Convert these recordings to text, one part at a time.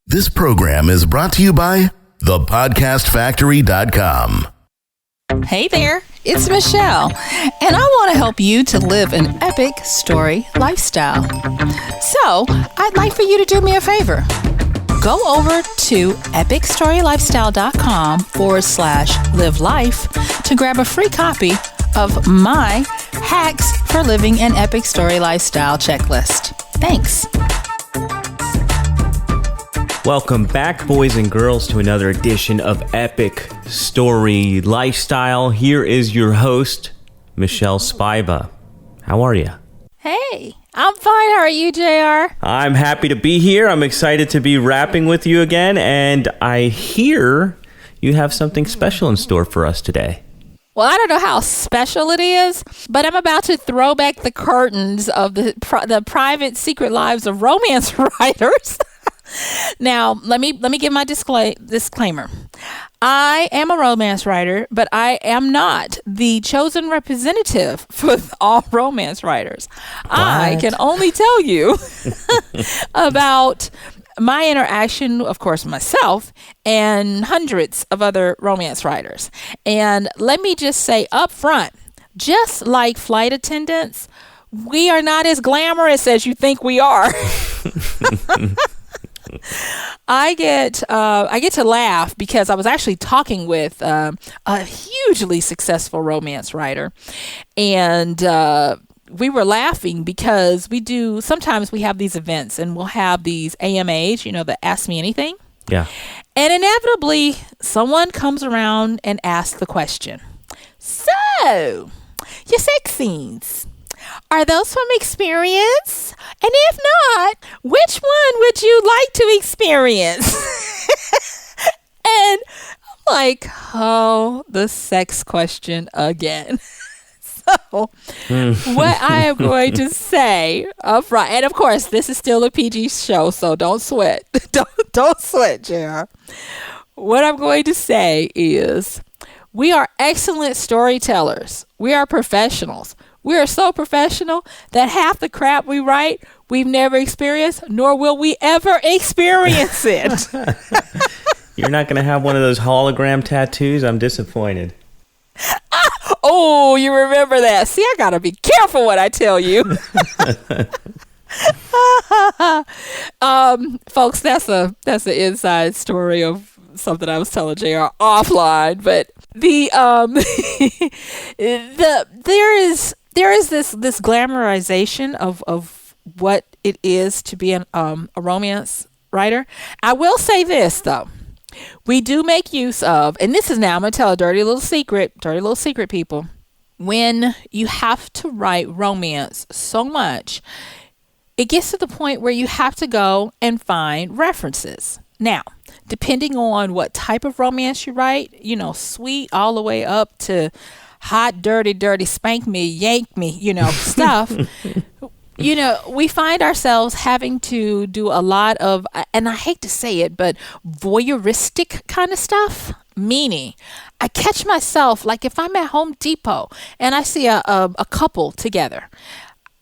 This program is brought to you by thepodcastfactory.com. Hey there, it's Michelle, and I want to help you to live an epic story lifestyle. So, I'd like for you to do me a favor. Go over to epicstorylifestyle.com/live life to grab a free copy of my Hacks for Living an Epic Story Lifestyle checklist. Thanks. Welcome back, boys and girls, to another edition of Epic Story Lifestyle. Here is your host, Michelle Spiva. How are you? Hey, I'm fine. How are you, JR? I'm happy to be here. I'm excited to be rapping with you again, and I hear you have something special in store for us today. Well, I don't know how special it is, but I'm about to throw back the curtains of the private secret lives of romance writers. Now, let me give my disclaimer. I am a romance writer, but I am not the chosen representative for all romance writers. What? I can only tell you about my interaction, of course, myself and hundreds of other romance writers. And let me just say up front, just like flight attendants, we are not as glamorous as you think we are. I get to laugh because I was actually talking with a hugely successful romance writer, and we were laughing because sometimes we have these events and we'll have these AMAs, the Ask Me Anything. Yeah. And inevitably someone comes around and asks the question, so your sex scenes, are those from experience? And if not, which one would you like to experience? And I'm like, oh, the sex question again. So what I am going to say up front, and of course, this is still a PG show, so don't sweat. Don't sweat, JR. What I'm going to say is we are excellent storytellers. We are professionals. We are so professional that half the crap we write, we've never experienced, nor will we ever experience it. You're not going to have one of those hologram tattoos? I'm disappointed. Oh, you remember that. See, I got to be careful what I tell you. Folks, that's an inside story of something I was telling JR offline, but there is this glamorization of what it is to be a romance writer. I will say this, though. We do make use of, and this is now, I'm going to tell a dirty little secret, people. When you have to write romance so much, it gets to the point where you have to go and find references. Now, depending on what type of romance you write, sweet all the way up to hot, dirty, spank me, yank me, stuff. We find ourselves having to do a lot of, and I hate to say it, but voyeuristic kind of stuff. Meaning, I catch myself, like if I'm at Home Depot and I see a couple together,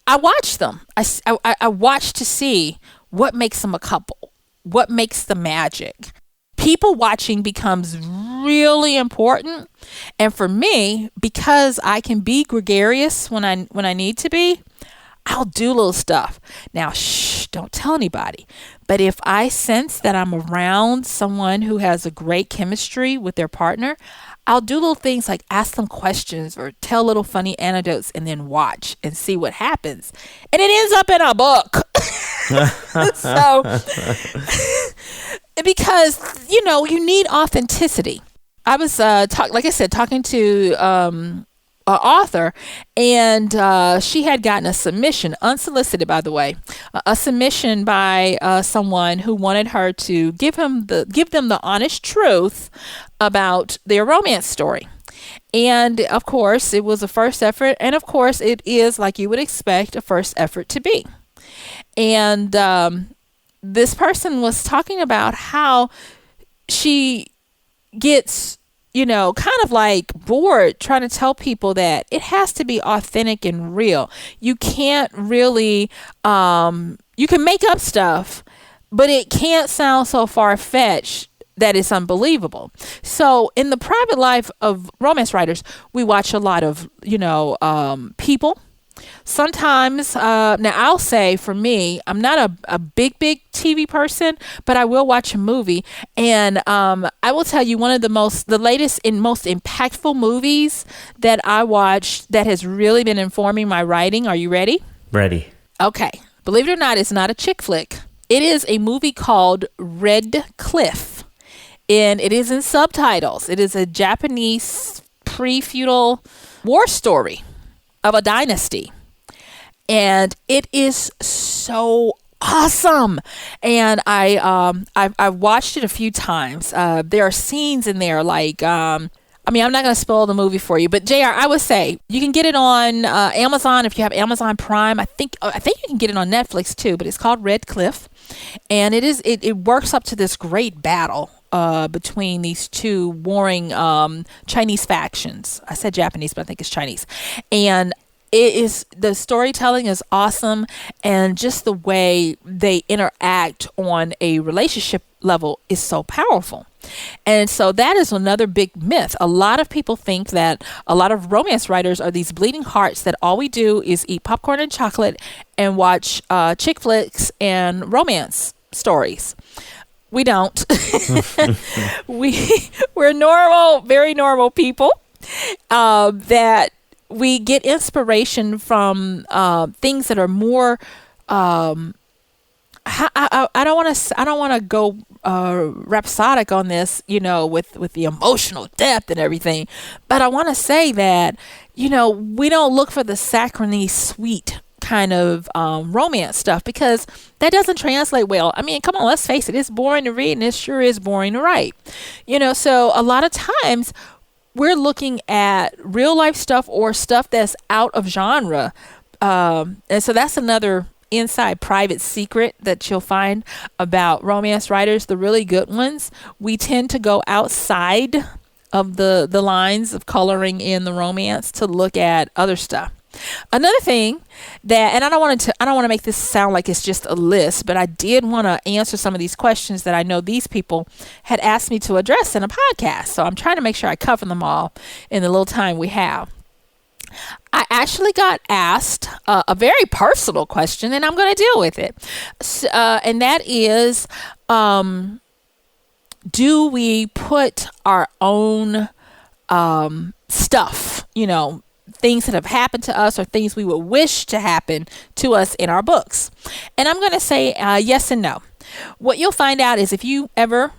I watch them. I watch to see what makes them a couple, what makes the magic. People watching becomes really important. And for me, because I can be gregarious when I need to be, I'll do little stuff. Now, don't tell anybody. But if I sense that I'm around someone who has a great chemistry with their partner, I'll do little things like ask them questions or tell little funny anecdotes and then watch and see what happens. And it ends up in a book. So, because, you need authenticity. I was, talking to author, and she had gotten a submission, unsolicited by the way, a submission by someone who wanted her to give them the honest truth about their romance story. And of course it was a first effort, and of course it is, like you would expect a first effort to be. And this person was talking about how she gets kind of like bored trying to tell people that it has to be authentic and real. You can't really, you can make up stuff, but it can't sound so far-fetched that it's unbelievable. So in the private life of romance writers, we watch a lot of, people. Sometimes, now I'll say for me, I'm not a big TV person, but I will watch a movie. And I will tell you one of the latest and most impactful movies that I watched that has really been informing my writing. Are you ready? Ready. Okay. Believe it or not, it's not a chick flick. It is a movie called Red Cliff. And it is in subtitles. It is a Japanese pre-feudal war story of a dynasty. And it is so awesome. And I've watched it a few times. There are scenes in there like, I'm not going to spoil the movie for you, but JR, I would say you can get it on Amazon if you have Amazon Prime. I think you can get it on Netflix too, but it's called Red Cliff. And it works up to this great battle between these two warring Chinese factions. I said Japanese, but I think it's Chinese. And the storytelling is awesome, and just the way they interact on a relationship level is so powerful. And so that is another big myth. A lot of people think that a lot of romance writers are these bleeding hearts that all we do is eat popcorn and chocolate and watch chick flicks and romance stories. We don't. We're normal, very normal people that we get inspiration from things that are more. I don't want to go rhapsodic on this, with the emotional depth and everything. But I want to say that, we don't look for the saccharine sweet kind of romance stuff, because that doesn't translate well. I mean, come on, let's face it, it's boring to read and it sure is boring to write. So a lot of times we're looking at real life stuff or stuff that's out of genre. And so that's another inside private secret that you'll find about romance writers, the really good ones. We tend to go outside of the lines of coloring in the romance to look at other stuff. Another thing that, and I don't want to make this sound like it's just a list, but I did want to answer some of these questions that I know these people had asked me to address in a podcast. So I'm trying to make sure I cover them all in the little time we have. I actually got asked a very personal question, and I'm going to deal with it. And that is, do we put our own stuff, things that have happened to us or things we would wish to happen to us in our books? And I'm going to say yes and no. What you'll find out is if you ever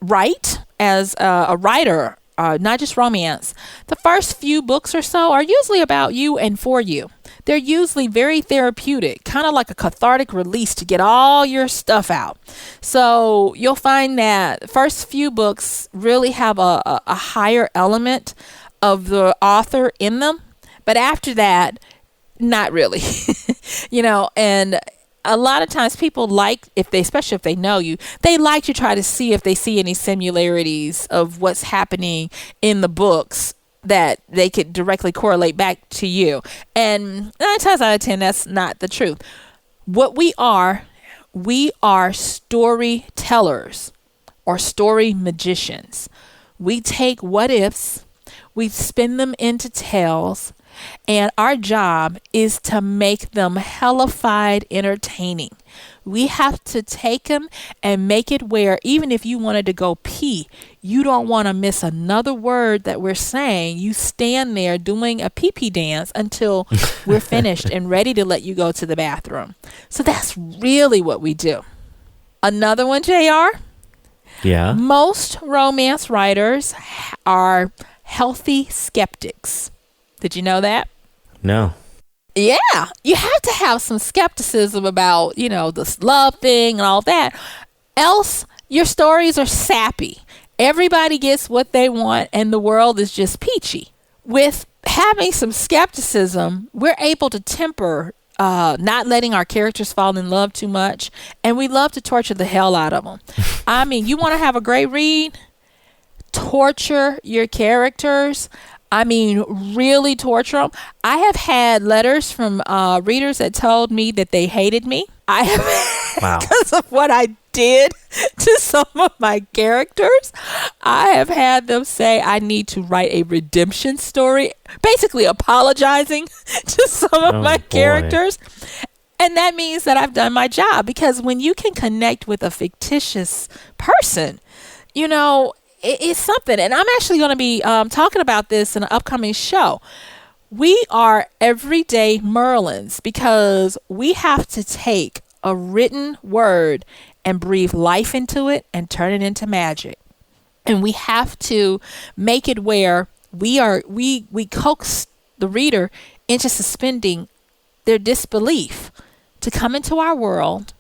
write as a writer, not just romance, the first few books or so are usually about you and for you. They're usually very therapeutic, kind of like a cathartic release to get all your stuff out. So you'll find that the first few books really have a higher element of the author in them. But after that, not really, and a lot of times people especially if they know you, they like to try to see if they see any similarities of what's happening in the books that they could directly correlate back to you. And 9 times out of 10, that's not the truth. What we are storytellers or story magicians. We take what ifs, we spin them into tales, and our job is to make them hellified entertaining. We have to take them and make it where even if you wanted to go pee, you don't want to miss another word that we're saying. You stand there doing a pee-pee dance until we're finished and ready to let you go to the bathroom. So that's really what we do. Another one, JR? Yeah. Most romance writers are healthy skeptics. Did you know that? No. Yeah, you have to have some skepticism about, this love thing and all that. Else, your stories are sappy. Everybody gets what they want and the world is just peachy. With having some skepticism, we're able to temper not letting our characters fall in love too much. And we love to torture the hell out of them. I mean, you want to have a great read? torture your characters. I mean, really torture them. I have had letters from readers that told me that they hated me. I have, Wow. because of what I did to some of my characters. I have had them say I need to write a redemption story, basically apologizing to some of my characters. And that means that I've done my job, because when you can connect with a fictitious person, it's something. And I'm actually going to be talking about this in an upcoming show. We are everyday Merlins, because we have to take a written word and breathe life into it and turn it into magic. And we have to make it where we coax the reader into suspending their disbelief to come into our world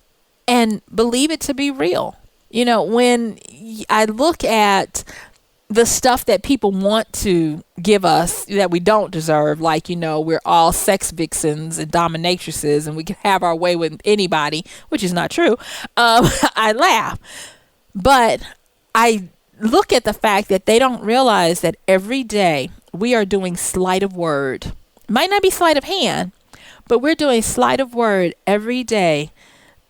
and believe it to be real. When I look at the stuff that people want to give us that we don't deserve, like, we're all sex vixens and dominatrices and we can have our way with anybody, which is not true, I laugh. But I look at the fact that they don't realize that every day we are doing sleight of word. Might not be sleight of hand, but we're doing sleight of word every day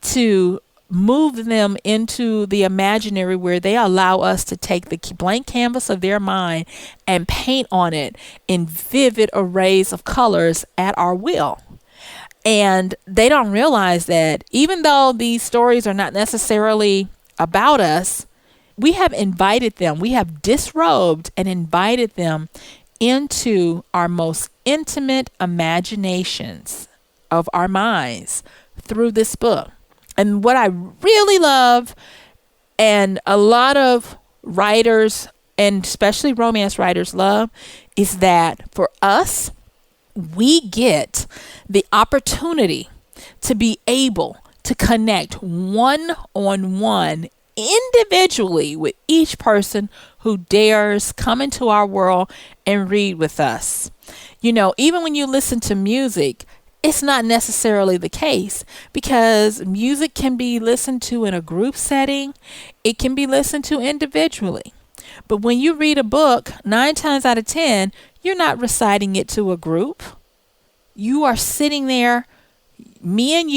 to move them into the imaginary, where they allow us to take the blank canvas of their mind and paint on it in vivid arrays of colors at our will. And they don't realize that even though these stories are not necessarily about us, we have invited them, we have disrobed and invited them into our most intimate imaginations of our minds through this book. And what I really love, and a lot of writers, and especially romance writers, love, is that for us, we get the opportunity to be able to connect one-on-one individually with each person who dares come into our world and read with us. Even when you listen to music, it's not necessarily the case, because music can be listened to in a group setting. It can be listened to individually. But when you read a book, 9 times out of 10, you're not reciting it to a group. You are sitting there, me and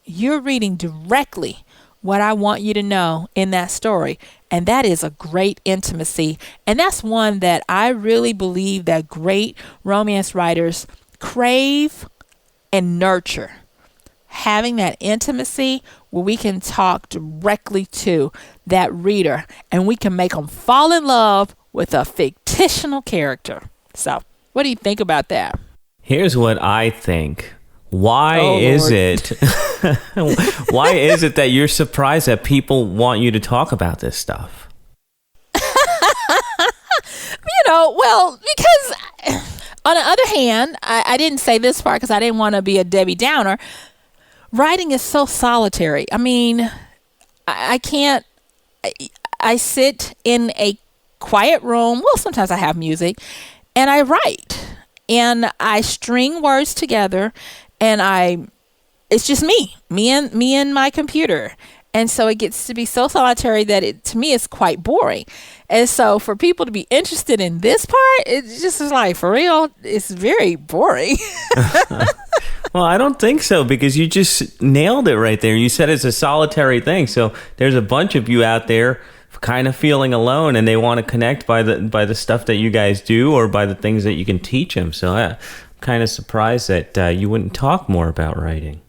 you're reading directly what I want you to know in that story. And that is a great intimacy. And that's one that I really believe that great romance writers crave and nurture, having that intimacy where we can talk directly to that reader and we can make them fall in love with a fictional character. So, what do you think about that? Here's what I think. Why is it that you're surprised that people want you to talk about this stuff? Well, because on the other hand, I didn't say this part because I didn't want to be a Debbie Downer. Writing is so solitary. I mean, I can't, I sit in a quiet room. Well, sometimes I have music and I write and I string words together, and it's just me and my computer. And so it gets to be so solitary that to me, it's quite boring. And so for people to be interested in this part, it's just like, for real, it's very boring. Well, I don't think so, because you just nailed it right there. You said it's a solitary thing. So there's a bunch of you out there kind of feeling alone, and they want to connect by the stuff that you guys do or by the things that you can teach them. So I'm kind of surprised that you wouldn't talk more about writing.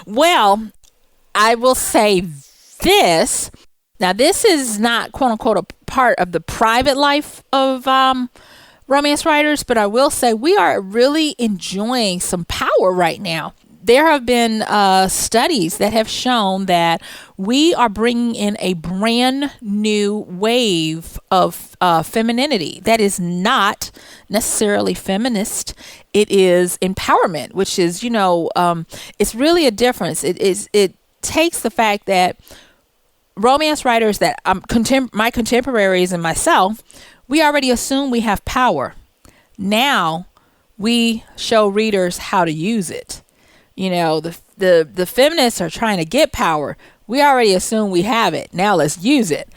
Well, I will say this. Now, this is not, quote unquote, a part of the private life of romance writers, but I will say we are really enjoying some power right now. There have been studies that have shown that we are bringing in a brand new wave of femininity that is not necessarily feminist. It is empowerment, which is, it's really a difference. It takes the fact that romance writers that my contemporaries and myself, we already assume we have power. Now we show readers how to use it. The feminists are trying to get power. We already assume we have it. Now let's use it.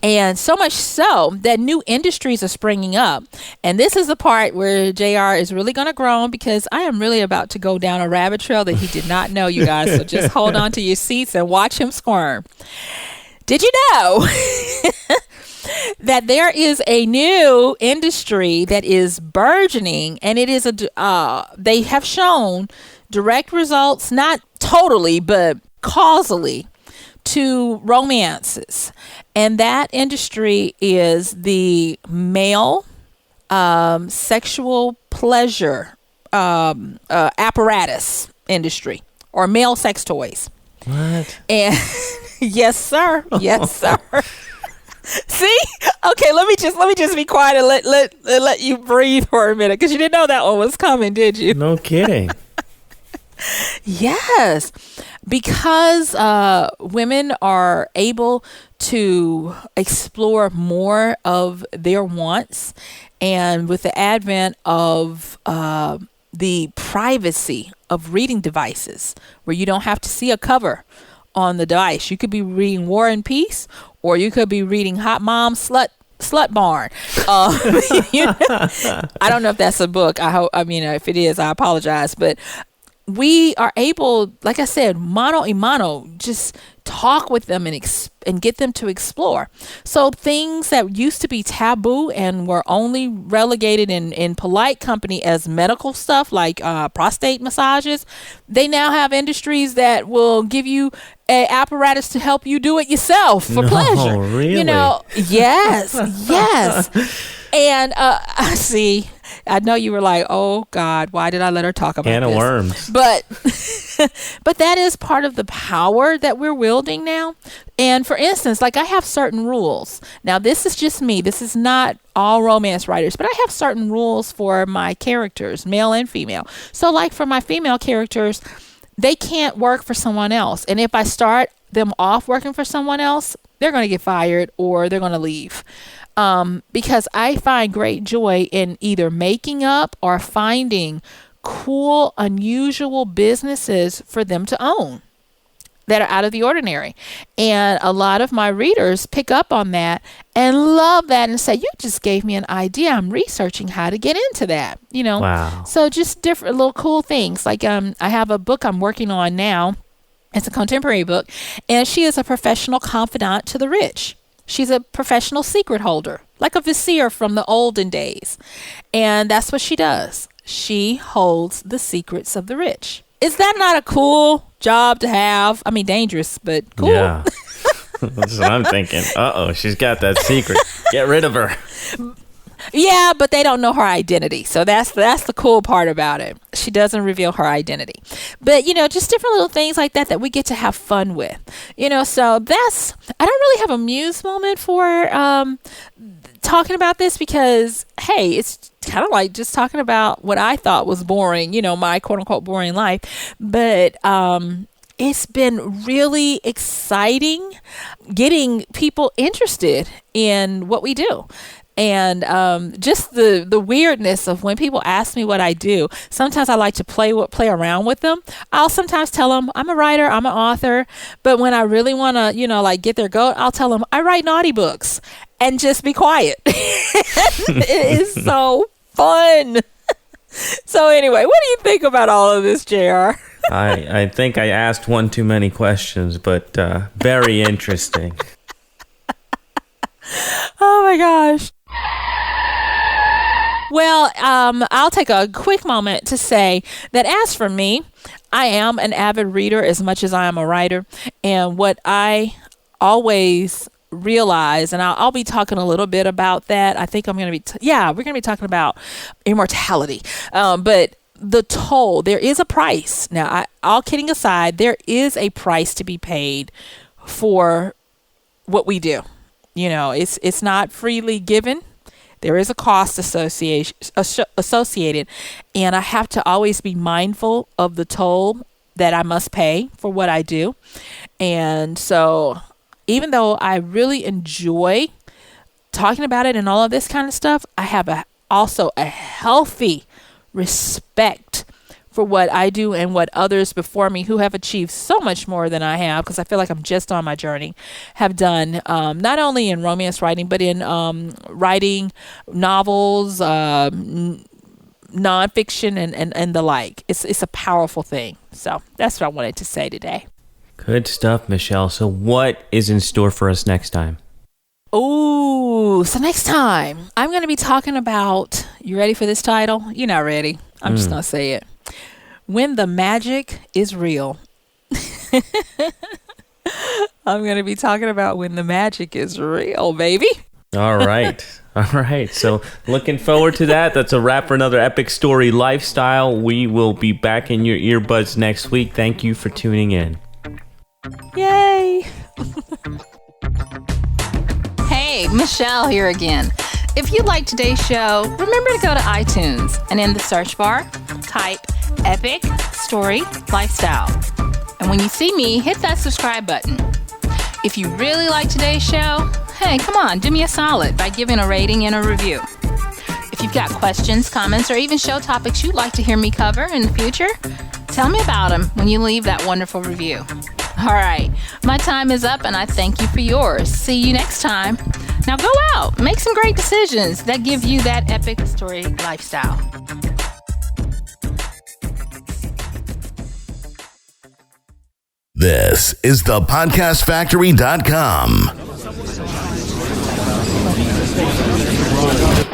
And so much so that new industries are springing up. And this is the part where JR is really going to groan, because I am really about to go down a rabbit trail that he did not know, you guys. So just hold on to your seats and watch him squirm. Did you know that there is a new industry that is burgeoning, and it is they have shown direct results, not totally, but causally, to romances. And that industry is the male sexual pleasure apparatus industry, or male sex toys. What? And yes, sir. Yes, sir. See? Okay, let me just be quiet and let you breathe for a minute, because you didn't know that one was coming, did you? No kidding. Yes, because women are able to explore more of their wants, and with the advent of the privacy of reading devices, where you don't have to see a cover on the device. You could be reading War and Peace, or you could be reading Hot Mom Slut Barn. You know? I don't know if that's a book. I mean, if it is, I apologize. But we are able, like I said, mano a mano, just talk with them and get them to explore. So things that used to be taboo and were only relegated in polite company as medical stuff, like prostate massages, they now have industries that will give you an apparatus to help you do it yourself for pleasure. Really? You know, yes, yes. And see, I know you were like, oh God, why did I let her talk about Can of this? worms. But that is part of the power that we're wielding now. And for instance, like, I have certain rules. Now, this is just me. This is not all romance writers, but I have certain rules for my characters, male and female. So like for my female characters, they can't work for someone else. And if I start them off working for someone else, they're going to get fired or they're going to leave. Because I find great joy in either making up or finding cool, unusual businesses for them to own that are out of the ordinary. And a lot of my readers pick up on that and love that and say, you just gave me an idea. I'm researching how to get into that, you know. Wow. So just different little cool things. Like I have a book I'm working on now. It's a contemporary book, and she is a professional confidant to the rich. She's a professional secret holder, like a vizier from the olden days. And that's what she does. She holds the secrets of the rich. Is that not a cool job to have? I mean, dangerous, but cool. Yeah. That's what I'm thinking. Uh-oh, she's got that secret. Get rid of her. Yeah, but they don't know her identity. So that's the cool part about it. She doesn't reveal her identity. But, you know, just different little things like that we get to have fun with. You know, so I don't really have a muse moment for talking about this, because, hey, it's kind of like just talking about what I thought was boring, you know, my quote unquote boring life. But it's been really exciting getting people interested in what we do. And just the weirdness of when people ask me what I do. Sometimes I like to play around with them. I'll sometimes tell them I'm a writer, I'm an author. But when I really want to, you know, like get their goat, I'll tell them I write naughty books, and just be quiet. It is so fun. So anyway, what do you think about all of this, JR? I think I asked one too many questions, but very interesting. Oh my gosh. Well, I'll take a quick moment to say that as for me, I am an avid reader as much as I am a writer. And what I always realize, and I'll be talking a little bit about that. I think I'm going to be, we're going to be talking about immortality. But the toll, there is a price. Now, all kidding aside, there is a price to be paid for what we do. You know, it's not freely given. There is a cost associated, and I have to always be mindful of the toll that I must pay for what I do. And so even though I really enjoy talking about it and all of this kind of stuff, I have also a healthy respect for what I do and what others before me who have achieved so much more than I have, because I feel like I'm just on my journey, have done, not only in romance writing, but in writing novels, nonfiction, and the like. It's a powerful thing. So that's what I wanted to say today. Good stuff, Michelle. So what is in store for us next time? Oh, so next time I'm going to be talking about, you ready for this title? You're not ready. I'm just going to say it. When the magic is real. I'm going to be talking about when the magic is real, baby. All right. All right. So looking forward to that. That's a wrap for another Epic Story Lifestyle. We will be back in your earbuds next week. Thank you for tuning in. Yay. Hey, Michelle here again. If you like today's show, remember to go to iTunes and in the search bar, type Epic Story Lifestyle. And when you see me, hit that subscribe button. If you really like today's show, hey, come on, do me a solid by giving a rating and a review. If you've got questions, comments, or even show topics you'd like to hear me cover in the future, tell me about them when you leave that wonderful review. All right, my time is up and I thank you for yours. See you next time. Now go out, make some great decisions that give you that epic story lifestyle. This is the podcastfactory.com.